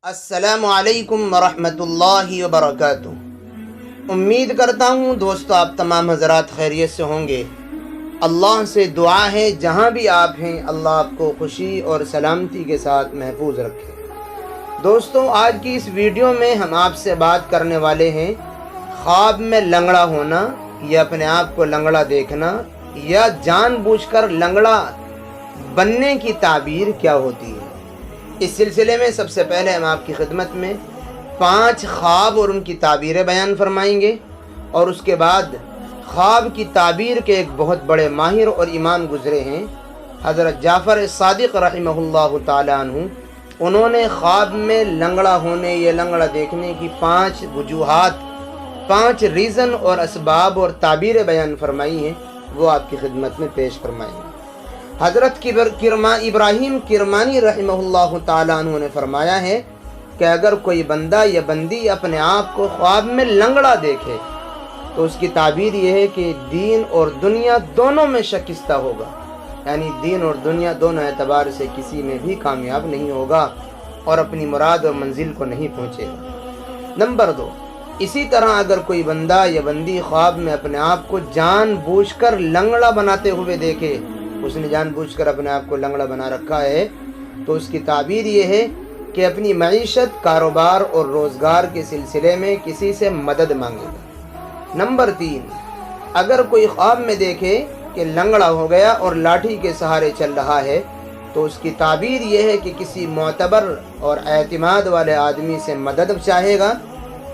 السلام علیکم ورحمۃ اللہ وبرکاتہ۔ امید کرتا ہوں دوستو آپ تمام حضرات خیریت سے ہوں گے۔ اللہ سے دعا ہے جہاں بھی آپ ہیں اللہ آپ کو خوشی اور سلامتی کے ساتھ محفوظ رکھے۔ دوستو آج کی اس ویڈیو میں ہم آپ سے بات کرنے والے ہیں خواب میں لنگڑا ہونا یا اپنے آپ کو لنگڑا دیکھنا یا جان بوجھ کر لنگڑا بننے کی تعبیر کیا ہوتی ہے۔ اس سلسلے میں سب سے پہلے ہم آپ کی خدمت میں 5 خواب اور ان کی تعبیریں بیان فرمائیں گے، اور اس کے بعد خواب کی تعبیر کے ایک بہت بڑے ماہر اور امام گزرے ہیں حضرت جعفر صادق رحمہ اللہ تعالیٰ عنہ۔ انہوں نے خواب میں لنگڑا ہونے یا لنگڑا دیکھنے کی 5 وجوہات، 5 ریزن اور اسباب اور تعبیریں بیان فرمائی ہیں، وہ آپ کی خدمت میں پیش فرمائیں گے۔ حضرت ابراہیم کرمانی رحمہ اللہ تعالیٰ عنہ نے فرمایا ہے کہ اگر کوئی بندہ یا بندی اپنے آپ کو خواب میں لنگڑا دیکھے تو اس کی تعبیر یہ ہے کہ دین اور دنیا دونوں میں شکستہ ہوگا، یعنی دین اور دنیا دونوں اعتبار سے کسی میں بھی کامیاب نہیں ہوگا اور اپنی مراد اور منزل کو نہیں پہنچے گا۔ نمبر 2، اسی طرح اگر کوئی بندہ یا بندی خواب میں اپنے آپ کو جان بوجھ کر لنگڑا بناتے ہوئے دیکھے، اس نے جان بوجھ کر اپنے آپ کو لنگڑا بنا رکھا ہے، تو اس کی تعبیر یہ ہے کہ اپنی معیشت، کاروبار اور روزگار کے سلسلے میں کسی سے مدد مانگے گا۔ نمبر 3، اگر کوئی خواب میں دیکھے کہ لنگڑا ہو گیا اور لاٹھی کے سہارے چل رہا ہے تو اس کی تعبیر یہ ہے کہ کسی معتبر اور اعتماد والے آدمی سے مدد چاہے گا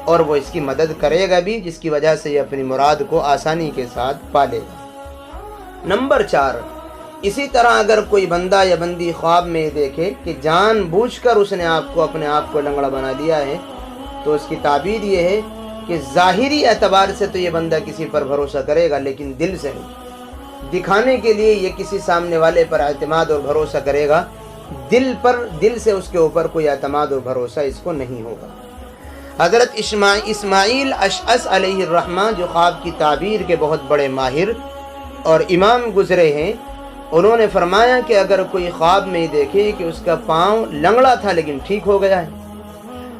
اور وہ اس کی مدد کرے گا بھی، جس کی وجہ سے یہ اپنی مراد کو آسانی کے ساتھ پالے گا۔ نمبر 4، اسی طرح اگر کوئی بندہ یا بندی خواب میں دیکھے کہ جان بوجھ کر اس نے اپنے آپ کو لنگڑا بنا لیا ہے تو اس کی تعبیر یہ ہے کہ ظاہری اعتبار سے تو یہ بندہ کسی پر بھروسہ کرے گا لیکن دل سے نہیں، دکھانے کے لیے یہ کسی سامنے والے پر اعتماد اور بھروسہ کرے گا، دل سے اس کے اوپر کوئی اعتماد اور بھروسہ اس کو نہیں ہوگا۔ حضرت اسماعیل اشعث علیہ الرحمہ جو خواب کی تعبیر کے بہت بڑے ماہر اور امام گزرے ہیں، انہوں نے فرمایا کہ اگر کوئی خواب میں دیکھے کہ اس کا پاؤں لنگڑا تھا لیکن ٹھیک ہو گیا ہے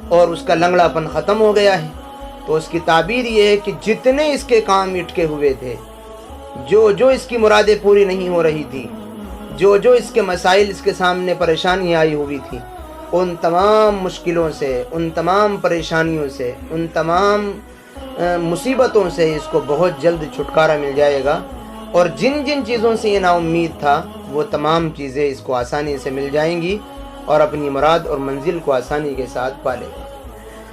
اور اس کا لنگڑا پن ختم ہو گیا ہے تو اس کی تعبیر یہ ہے کہ جتنے اس کے کام اٹکے ہوئے تھے، جو اس کی مرادیں پوری نہیں ہو رہی تھی، جو اس کے مسائل اس کے سامنے پریشانی آئی ہوئی تھی، ان تمام مشکلوں سے، ان تمام پریشانیوں سے، ان تمام مصیبتوں سے اس کو بہت جلد چھٹکارا مل جائے گا، اور جن چیزوں سے یہ نا امید تھا وہ تمام چیزیں اس کو آسانی سے مل جائیں گی اور اپنی مراد اور منزل کو آسانی کے ساتھ پالے گا۔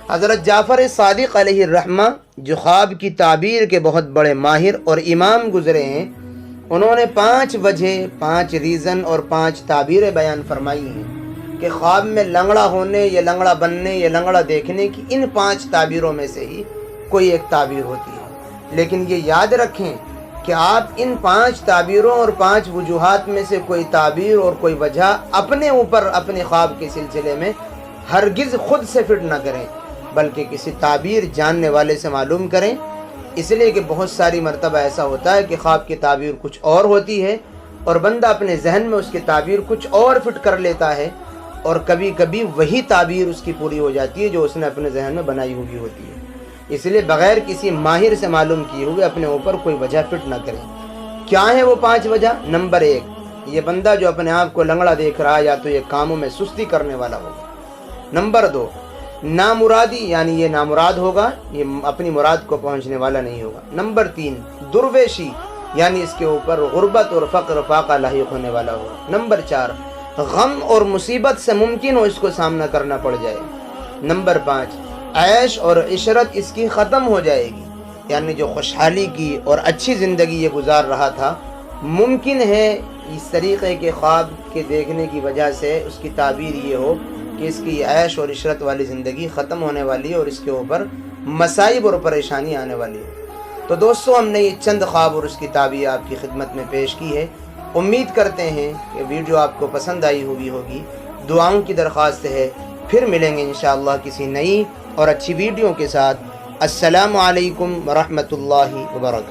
حضرت جعفر صادق علیہ الرحمہ جو خواب کی تعبیر کے بہت بڑے ماہر اور امام گزرے ہیں، انہوں نے 5 وجہ، 5 ریزن اور 5 تعبیریں بیان فرمائی ہیں کہ خواب میں لنگڑا ہونے یا لنگڑا بننے یا لنگڑا دیکھنے کی ان 5 تعبیروں میں سے ہی کوئی ایک تعبیر ہوتی ہے۔ لیکن یہ یاد رکھیں کہ آپ ان 5 تعبیروں اور 5 وجوہات میں سے کوئی تعبیر اور کوئی وجہ اپنے اوپر اپنے خواب کے سلسلے میں ہرگز خود سے فٹ نہ کریں، بلکہ کسی تعبیر جاننے والے سے معلوم کریں، اس لیے کہ بہت ساری مرتبہ ایسا ہوتا ہے کہ خواب کی تعبیر کچھ اور ہوتی ہے اور بندہ اپنے ذہن میں اس کی تعبیر کچھ اور فٹ کر لیتا ہے، اور کبھی کبھی وہی تعبیر اس کی پوری ہو جاتی ہے جو اس نے اپنے ذہن میں بنائی ہوئی ہوتی ہے۔ اس لیے بغیر کسی ماہر سے معلوم کیے ہوئے اپنے اوپر کوئی وجہ فٹ نہ کریں۔ کیا ہے وہ 5 وجہ؟ نمبر 1، یہ بندہ جو اپنے آپ کو لنگڑا دیکھ رہا ہے یا تو یہ کاموں میں سستی کرنے والا ہوگا۔ نمبر 2، نامرادی، یعنی یہ نامراد ہوگا، یہ اپنی مراد کو پہنچنے والا نہیں ہوگا۔ نمبر 3، درویشی، یعنی اس کے اوپر غربت اور فقر فاقہ لاحق ہونے والا ہوگا۔ نمبر 4، غم اور مصیبت سے ممکن ہو اس کو سامنا کرنا پڑ جائے۔ نمبر 5، عیش اور عشرت اس کی ختم ہو جائے گی، یعنی جو خوشحالی کی اور اچھی زندگی یہ گزار رہا تھا، ممکن ہے اس طریقے کے خواب کے دیکھنے کی وجہ سے اس کی تعبیر یہ ہو کہ اس کی عیش اور عشرت والی زندگی ختم ہونے والی ہے اور اس کے اوپر مصائب اور پریشانی آنے والی ہے۔ تو دوستو ہم نے یہ چند خواب اور اس کی تعبیر آپ کی خدمت میں پیش کی ہے۔ امید کرتے ہیں کہ ویڈیو آپ کو پسند آئی ہوگی۔ دعاؤں کی درخواست ہے، پھر ملیں گے انشاءاللہ کسی نئی اور اچھی ویڈیو کے ساتھ۔ السلام علیکم ورحمۃ اللہ وبرکاتہ۔